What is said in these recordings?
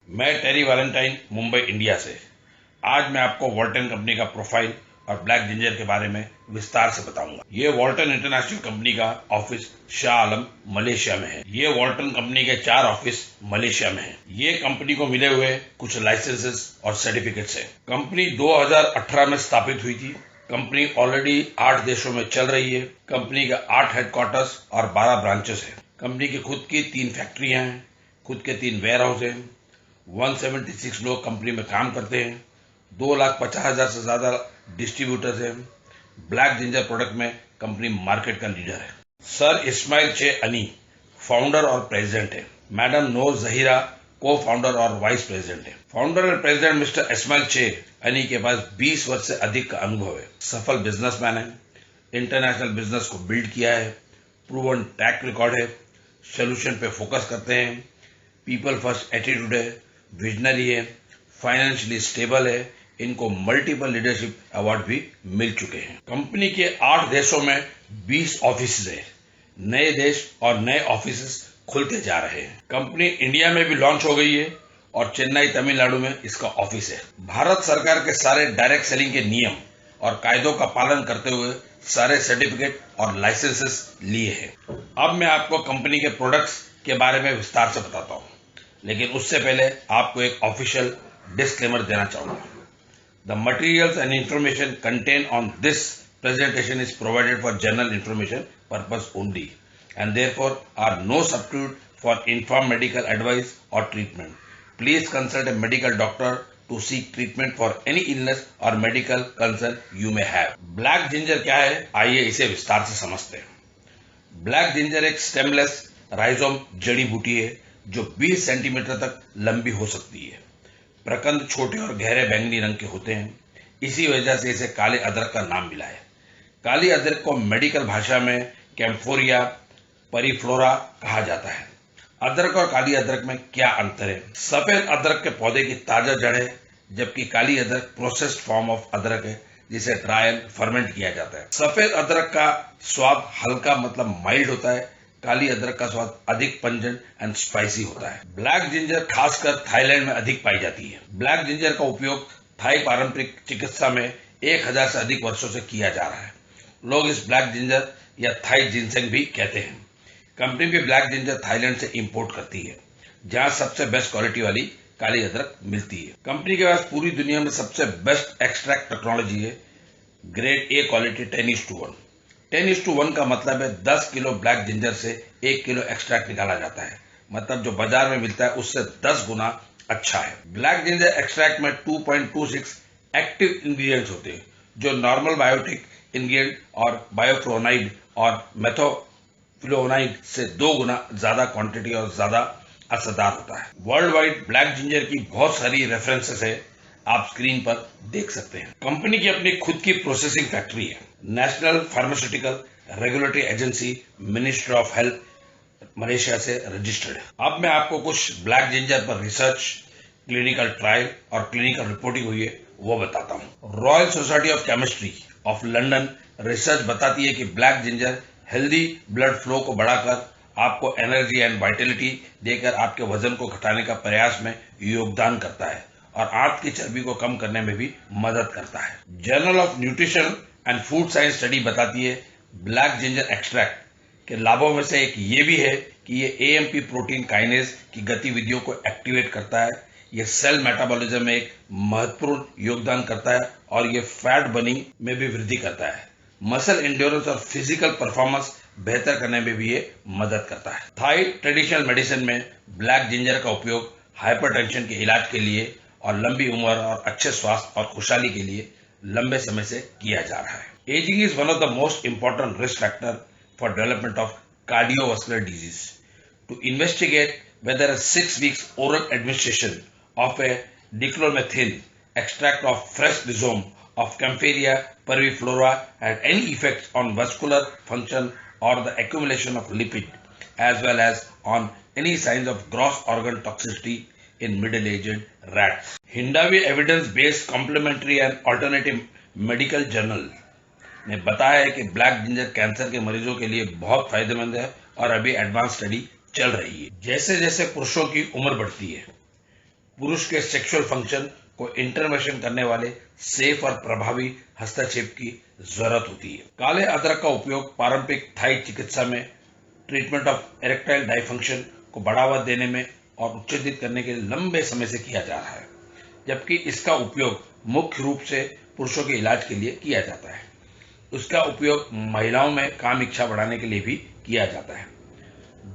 मैं टेरी Valentine Mumbai India से। आज मैं आपको वॉल्टन कंपनी का प्रोफाइल और ब्लैक जिंजर के बारे में विस्तार से बताऊंगा। ये वॉल्टन इंटरनेशनल कंपनी का ऑफिस शाह आलम मलेशिया में है। ये वॉल्टन कंपनी के 4 ऑफिस मलेशिया में है। ये कंपनी को मिले हुए कुछ लाइसेंसेस और सर्टिफिकेट्स है। कंपनी 2018 में स्थापित हुई थी। कंपनी ऑलरेडी 8 देशों में चल रही है। कंपनी के 8 हेडक्वार्टर्स और 12 ब्रांचेस है। कंपनी की खुद की 3 फैक्ट्रियां हैं, खुद के 3 वेयर हाउस हैं। 176 लोग कंपनी में काम करते हैं। 2,50,000 से ज्यादा डिस्ट्रीब्यूटर्स हैं। ब्लैक जिंजर प्रोडक्ट में कंपनी मार्केट का लीडर है। सर इस्माइल चे अनी फाउंडर और प्रेसिडेंट है। मैडम नूर जहीरा को फाउंडर और वाइस प्रेसिडेंट है। फाउंडर और प्रेसिडेंट मिस्टर इस्माइल चे अनी के पास 20 वर्ष से अधिक का अनुभव है। सफल बिजनेसमैन है। इंटरनेशनल बिजनेस को बिल्ड किया है। प्रूवन ट्रैक रिकॉर्ड है। सोल्यूशन पे फोकस करते हैं। पीपल फर्स्ट एटीट्यूड है। विजनरी है। फाइनेंशियली स्टेबल है। इनको मल्टीपल लीडरशिप अवार्ड भी मिल चुके हैं। कंपनी के 8 देशों में 20 ऑफिस है। नए देश और नए ऑफिस खुलते जा रहे हैं। कंपनी इंडिया में भी लॉन्च हो गई है और चेन्नई तमिलनाडु में इसका ऑफिस है। भारत सरकार के सारे डायरेक्ट सेलिंग के नियम और कायदों का पालन करते हुए सारे सर्टिफिकेट और लाइसेंसेस लिए हैं। अब मैं आपको कंपनी के प्रोडक्ट्स के बारे में विस्तार से बताता हूँ, लेकिन उससे पहले आपको एक ऑफिशियल डिस्क्लेमर देना चाहूंगा। The materials and information contain on this presentation is provided for general information purpose only and therefore are no substitute for informed medical advice or treatment. Please consult a medical doctor to seek treatment for any illness or medical concern you may have. Black ginger क्या है, आइए इसे विस्तार से समझते हैं। Black ginger एक स्टेमलेस rhizome जड़ी बूटी है जो 20 सेंटीमीटर तक लंबी हो सकती है। प्रकंद छोटे और गहरे बैंगनी रंग के होते हैं। इसी वजह से इसे काले अदरक का नाम मिला है। काली अदरक को मेडिकल भाषा में कैम्फोरिया परिफ्लोरा कहा जाता है। अदरक और काली अदरक में क्या अंतर है? सफेद अदरक के पौधे की ताजा जड़ है, जबकि काली अदरक प्रोसेस्ड फॉर्म ऑफ अदरक है जिसे ड्राई फर्मेंट किया जाता है। सफेद अदरक का स्वाद हल्का मतलब माइल्ड होता है। काली अदरक का स्वाद अधिक पंजेंट एंड स्पाइसी होता है। ब्लैक जिंजर खासकर थाईलैंड में अधिक पाई जाती है। ब्लैक जिंजर का उपयोग थाई पारंपरिक चिकित्सा में 1000 से अधिक वर्षों से किया जा रहा है। लोग इस ब्लैक जिंजर या थाई जिनसेंग भी कहते हैं। कंपनी भी ब्लैक जिंजर थाईलैंड से इंपोर्ट करती है, जहां सबसे बेस्ट क्वालिटी वाली काली अदरक मिलती है। कंपनी के पास पूरी दुनिया में सबसे बेस्ट एक्सट्रैक्ट टेक्नोलॉजी है। Grade A quality 10:1। 10:1 का मतलब है 10 किलो ब्लैक जिंजर से 1 किलो एक्सट्रैक्ट निकाला जाता है। मतलब जो बाजार में मिलता है उससे 10 गुना अच्छा है। ब्लैक जिंजर एक्सट्रैक्ट में 2.26 एक्टिव इंग्रेडिएंट्स होते हैं, जो नॉर्मल बायोटिक इंग्रेडिएंट और बायोफ्लोनाइड और मेथोफ्लोनाइड से 2 गुना ज्यादा क्वांटिटी और ज्यादा असरदार होता है। वर्ल्ड वाइड ब्लैक जिंजर की बहुत सारी रेफरेंसेस है, आप स्क्रीन पर देख सकते हैं। कंपनी की अपनी खुद की प्रोसेसिंग फैक्ट्री है। National pharmaceutical regulatory agency ministry of health Malaysia से रजिस्टर्ड है। अब मैं आपको कुछ ब्लैक जिंजर पर रिसर्च, क्लिनिकल ट्रायल और क्लिनिकल रिपोर्टिंग हुई है वो बताता हूँ। Royal society of chemistry of London research बताती है कि black ginger healthy blood flow को बढ़ाकर आपको एनर्जी एंड वाइटलिटी देकर आपके वजन को घटाने का प्रयास में योगदान करता है और आंत की चर्बी को कम करने में भी मदद करता है। Journal of nutrition and food science study बताती है ब्लैक जिंजर एक्सट्रैक्ट के लाभों में से एक ये भी है कि ये एएमपी प्रोटीन काइनेज की गतिविधियों को एक्टिवेट करता है। ये सेल मेटाबॉलिज्म में एक महत्वपूर्ण योगदान करता है और ये फैट बर्निंग में भी वृद्धि करता है। मसल एंड्योरेंस और फिजिकल परफॉर्मेंस बेहतर करने में भी ये मदद करता है। थाई ट्रेडिशनल मेडिसिन में ब्लैक जिंजर का उपयोग हाइपरटेंशन के इलाज के लिए और लंबी उम्र और अच्छे स्वास्थ्य और खुशहाली के लिए लंबे समय से किया जा रहा है। Ageing is one of the most important risk factor for development of cardiovascular disease. To investigate whether a 6 weeks oral administration of a diclomethane extract of fresh rhizome of Campharia parviflora had any effects on vascular function or the accumulation of lipid, as well as on any signs of gross organ toxicity in middle-aged rats. Hindawi evidence-based complementary and alternative medical journal ने बताया है कि black ginger cancer के मरीजों के लिए बहुत फायदेमंद है और अभी एडवांस स्टडी चल रही है। जैसे जैसे पुरुषों की उम्र बढ़ती है, पुरुष के सेक्सुअल फंक्शन को इंटरवेंशन करने वाले सेफ और प्रभावी हस्तक्षेप की जरूरत होती है। काले अदरक का उपयोग पारंपरिक थाई चिकित्सा में ट्रीटमेंट ऑफ इरेक्टाइल डायफंक्शन को बढ़ावा देने में और उच्चेजित करने के लिए लंबे समय से किया जा रहा है, जबकि इसका उपयोग मुख्य रूप से पुरुषों के इलाज के लिए किया जाता है। उसका उपयोग महिलाओं में काम इच्छा बढ़ाने के लिए भी किया जाता है।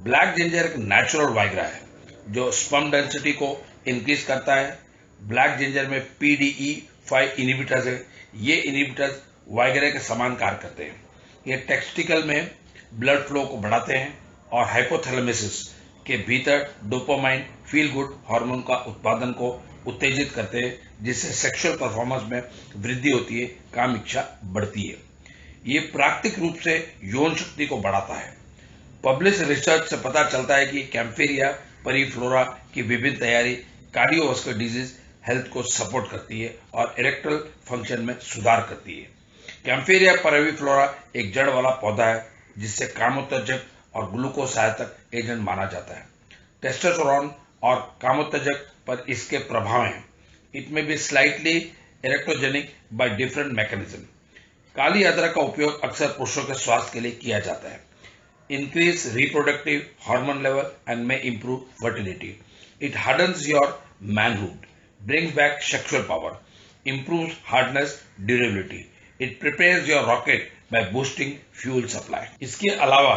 ब्लैक जिंजर एक नेचुरल वाइग्रा है जो स्पर्म डेंसिटी को इंक्रीज करता है। ब्लैक जिंजर में PDE5 इनहिबिटर्स है। ये इनहिबिटर्स वाइग्रा के समान कार्य करते हैं। ये टेस्टिकल में ब्लड फ्लो को बढ़ाते हैं और हाइपोथैलेमस के भीतर डोपामाइन फील गुड हार्मोन का उत्पादन को उत्तेजित करते हैं, जिससे सेक्सुअल परफॉर्मेंस में वृद्धि होती है, काम इच्छा बढ़ती है। ये प्राकृतिक रूप से यौन शक्ति को बढ़ाता है। पब्लिश रिसर्च से पता चलता है कि कैम्फेरिया परिफ्लोरा की विभिन्न तैयारी कार्डियोवास्कुलर डिजीज हेल्थ को सपोर्ट करती है और इरेक्टल फंक्शन में सुधार करती है। कैम्फेरिया परिफ्लोरा एक जड़ वाला पौधा है जिससे कामोत्तेजक और ग्लूकोज सहायक एजेंट माना जाता है। टेस्टोस्टेरोन और कामोत्तेजक पर इसके प्रभाव हैं। It may be slightly erectogenic by different mechanism. काली अदरक का उपयोग अक्सर पुरुषों के स्वास्थ्य के लिए किया जाता है। Increase reproductive hormone level and may improve fertility. It hardens your manhood, brings back sexual power, improves hardness, durability. It prepares your rocket by boosting fuel supply. इसके अलावा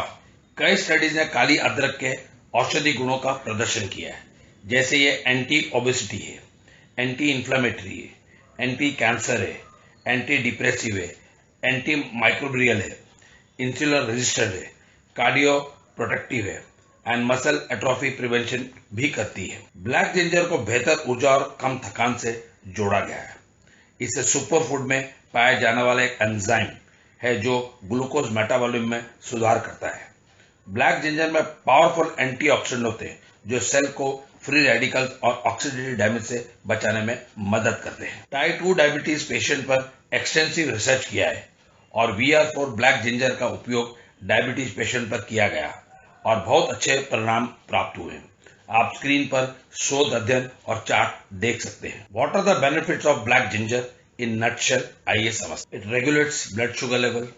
कई स्टडीज ने काली अदरक के औषधि गुणों का प्रदर्शन किया है, जैसे ये एंटी ओबेसिटी है, एंटी इंफ्लेमेटरी है, एंटी कैंसर है, एंटी डिप्रेसिव है, एंटी माइक्रोबियल है, इंसुलिन रेजिस्टेंट है, कार्डियो प्रोटेक्टिव है एंड मसल एट्रोफी प्रिवेंशन भी करती है। ब्लैक जिंजर को बेहतर ऊर्जा और कम थकान से जोड़ा गया है। इसे सुपर फूड में पाया जाने वाला एक एंजाइम है जो ग्लूकोज मेटाबॉलिज्म में सुधार करता है। ब्लैक जिंजर में पावरफुल एंटीऑक्सीडेंट होते हैं जो सेल को फ्री रेडिकल्स और ऑक्सीडेटिव डैमेज से बचाने में मदद करते हैं। टाइप 2 डायबिटीज पेशेंट पर एक्सटेंसिव रिसर्च किया है और VR4 ब्लैक जिंजर का उपयोग डायबिटीज पेशेंट पर किया गया और बहुत अच्छे परिणाम प्राप्त हुए। आप स्क्रीन पर शोध अध्ययन और चार्ट देख सकते हैं। What are the benefits of black ginger in nutshell? आइए समझते हैं। It regulates blood sugar level.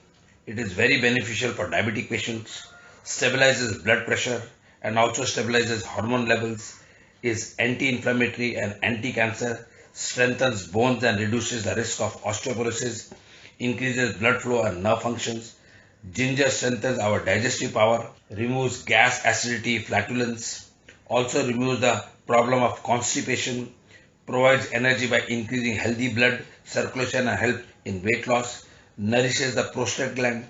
It is very beneficial for diabetic patients, stabilises blood pressure and also stabilises hormone levels, is anti-inflammatory and anti-cancer, strengthens bones and reduces the risk of osteoporosis, increases blood flow and nerve functions. Ginger strengthens our digestive power, removes gas, acidity, flatulence, also removes the problem of constipation, provides energy by increasing healthy blood circulation and help in weight loss, nourishes the prostate gland,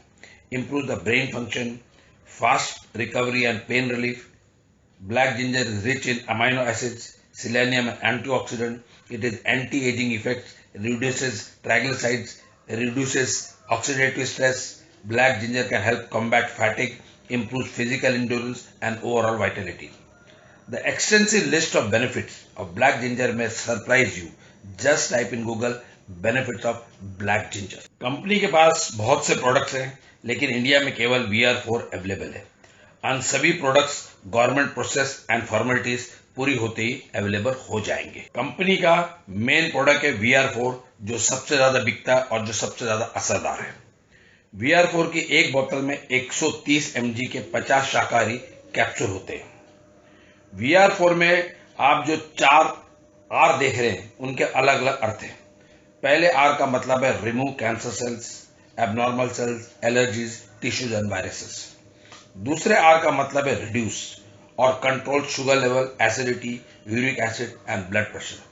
improves the brain function, fast recovery and pain relief. Black ginger is rich in amino acids, selenium and antioxidant. It is anti-aging effects, reduces triglycerides, reduces oxidative stress. Black ginger can help combat fatigue, improves physical endurance and overall vitality. The extensive list of benefits of black ginger may surprise you. Just type in Google benefits of black ginger. Company के पास बहुत से products हैं, लेकिन India में केवल VR4 available है। अन सभी products government process and formalities पूरी होते ही अवेलेबल हो जाएंगे। कंपनी का मेन प्रोडक्ट है VR4 जो सबसे ज्यादा बिकता है और जो सबसे ज्यादा असरदार है। VR4 की एक बोतल में 130 mg के 50 शाकाहारी कैप्सूल होते हैं। VR4 में आप जो 4 R देख रहे हैं उनके अलग अलग अर्थ हैं। पहले R का मतलब है remove cancer cells, abnormal cells, allergies, tissues and viruses. दूसरे R का मतलब है रिड्यूस और control sugar level, acidity, uric acid and blood pressure.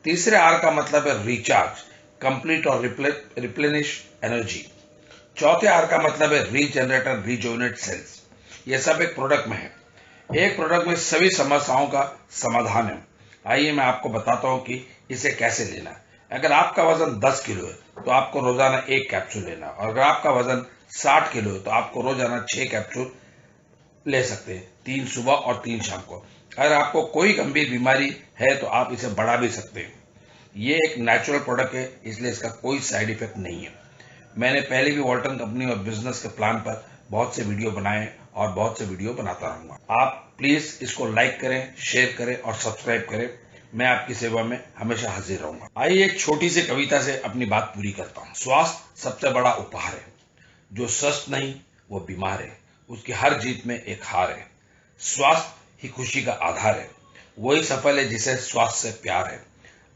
तीसरे R का मतलब है रिचार्ज, कंप्लीट और रिप्लेनिश एनर्जी। चौथे R का मतलब है रीजनरेट एंड रिजुवेनेट सेल्स। ये सब एक प्रोडक्ट में है। एक प्रोडक्ट में सभी समस्याओं का समाधान है। आइए मैं आपको बताता हूं कि इसे कैसे लेना है। अगर आपका वजन 10 किलो है तो आपको रोजाना 1 कैप्सूल लेना, और अगर आपका वजन 60 किलो है तो आपको रोजाना 6 कैप्सूल ले सकते हैं, 3 सुबह और 3 शाम को। अगर आपको कोई गंभीर बीमारी है तो आप इसे बढ़ा भी सकते हैं। ये एक नेचुरल प्रोडक्ट है, इसलिए इसका कोई साइड इफेक्ट नहीं है। मैंने पहले भी वॉल्टन कंपनी और बिजनेस के प्लान पर बहुत से वीडियो बनाए और बहुत से वीडियो बनाता रहूंगा। आप प्लीज इसको लाइक करें, शेयर करें और सब्सक्राइब करें मैं आपकी सेवा में हमेशा हाजिर रहूंगा। आइए एक छोटी सी कविता से अपनी बात पूरी करता हूँ। स्वास्थ्य सबसे बड़ा उपहार है, जो स्वस्थ नहीं वो बीमार है, उसकी हर जीत में एक हार है। स्वास्थ्य ही खुशी का आधार है, वही सफल है जिसे स्वास्थ्य से प्यार है।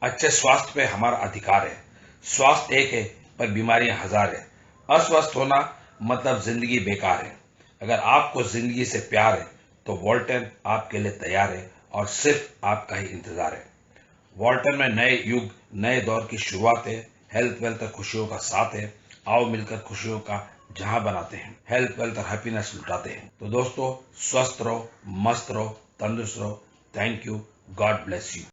अच्छे स्वास्थ्य पे हमारा अधिकार है। स्वास्थ्य एक है पर बीमारियां हजार है। अस्वस्थ होना मतलब जिंदगी बेकार है। अगर आपको जिंदगी से प्यार है तो वॉल्टन आपके लिए तैयार है और सिर्फ आपका ही इंतजार है। वॉल्टन में नए युग, नए दौर की शुरुआत है। हेल्थ वेल्थ और खुशियों का साथ है। आओ मिलकर खुशियों का जहां बनाते हैं। हेल्थ वेल्थ और हैप्पीनेस लुटाते हैं। तो दोस्तों, स्वस्थ रहो, मस्त रहो, तंदुरुस्त रहो। Thank you. God bless you.